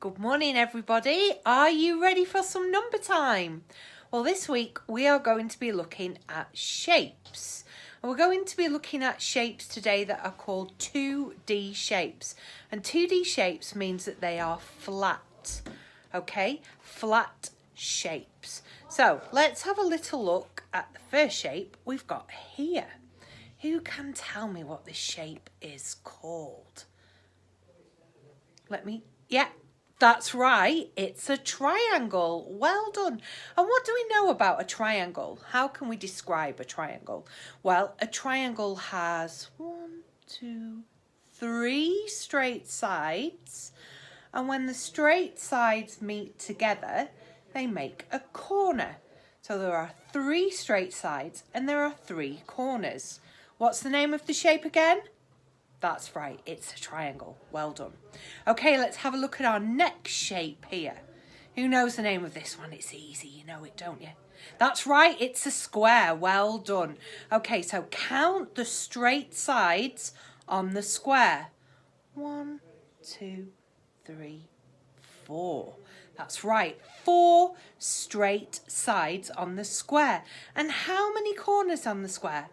Good morning, everybody. Are you ready for some number time? Well, this week we are going to be looking at shapes. And we're going to be looking at shapes today that are called 2D shapes. And 2D shapes means that they are flat. Okay, flat shapes. So let's have a little look at the first shape we've got here. Who can tell me what this shape is called? Yeah, that's right. It's a triangle. Well done. And what do we know about a triangle? How can we describe a triangle? Well, a triangle has 3 straight sides. And when the straight sides meet together, they make a corner. So there are 3 straight sides and there are 3 corners. What's the name of the shape again? That's right, it's a triangle. Well done. Okay, let's have a look at our next shape here. Who knows the name of this one? It's easy, you know it, don't you? That's right, it's a square. Well done. Okay, so count the straight sides on the square. 1, 2, 3, 4. That's right, 4 straight sides on the square. And how many corners on the square?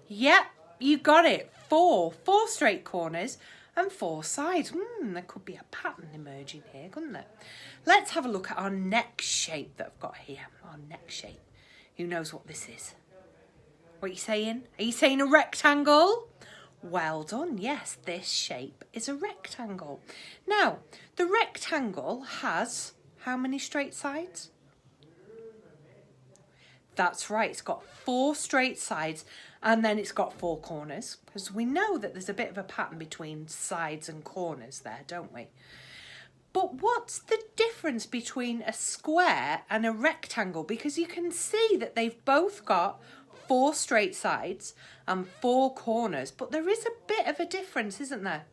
Yep, you got it. 4 straight corners and 4 sides. There could be a pattern emerging here, couldn't there? Let's have a look at our next shape that I've got here. Our next shape. Who knows what this is? What are you saying? Are you saying a rectangle? Well done. Yes, this shape is a rectangle. Now, the rectangle has how many straight sides? That's right, it's got 4 straight sides and then it's got 4 corners, because we know that there's a bit of a pattern between sides and corners there, don't we? But what's the difference between a square and a rectangle? Because you can see that they've both got 4 straight sides and 4 corners, but there is a bit of a difference, isn't there?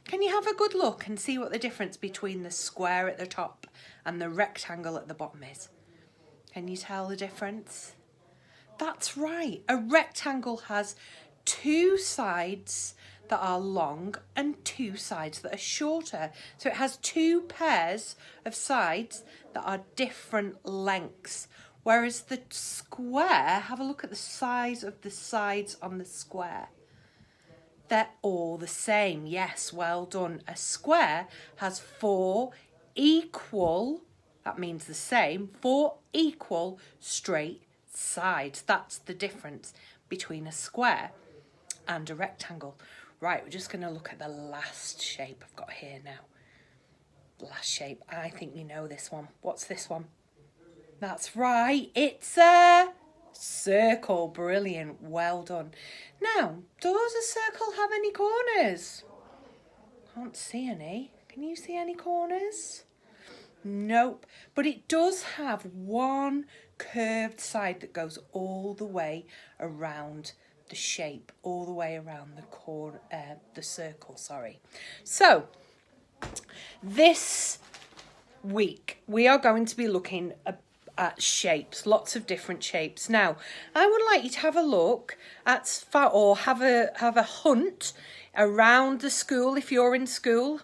Can you have a good look and see what the difference between the square at the top and the rectangle at the bottom is? Can you tell the difference? That's right. A rectangle has 2 sides that are long and 2 sides that are shorter. So it has 2 pairs of sides that are different lengths. Whereas the square, have a look at the size of the sides on the square. They're all the same. Yes, well done. A square has 4 equal, that means the same, 4 equal straight sides. That's the difference between a square and a rectangle. Right, we're just going to look at the last shape I've got here now. Last shape. I think you know this one. What's this one? That's right, it's a circle. Brilliant, well done. Now, does a circle have any corners? Can't see any. Can you see any corners? Nope, but it does have one curved side that goes all the way around the shape, all the way around the circle, sorry. So, this week we are going to be looking at shapes, lots of different shapes. Now, I would like you to have a look at, or have a hunt around the school if you're in school,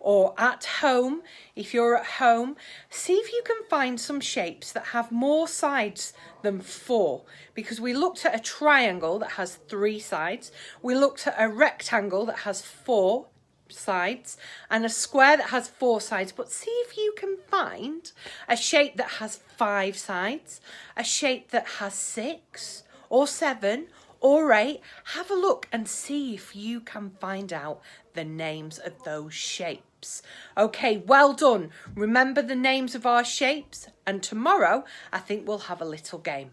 or at home if you're at home. See if you can find some shapes that have more sides than 4, because we looked at a triangle that has 3 sides, we looked at a rectangle that has 4 sides, and a square that has 4 sides. But see if you can find a shape that has 5 sides, a shape that has 6 or 7 or 8. Have a look and see if you can find out the names of those shapes. Okay, well done. Remember the names of our shapes, and tomorrow I think we'll have a little game.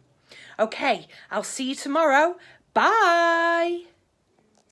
Okay, I'll see you tomorrow. Bye.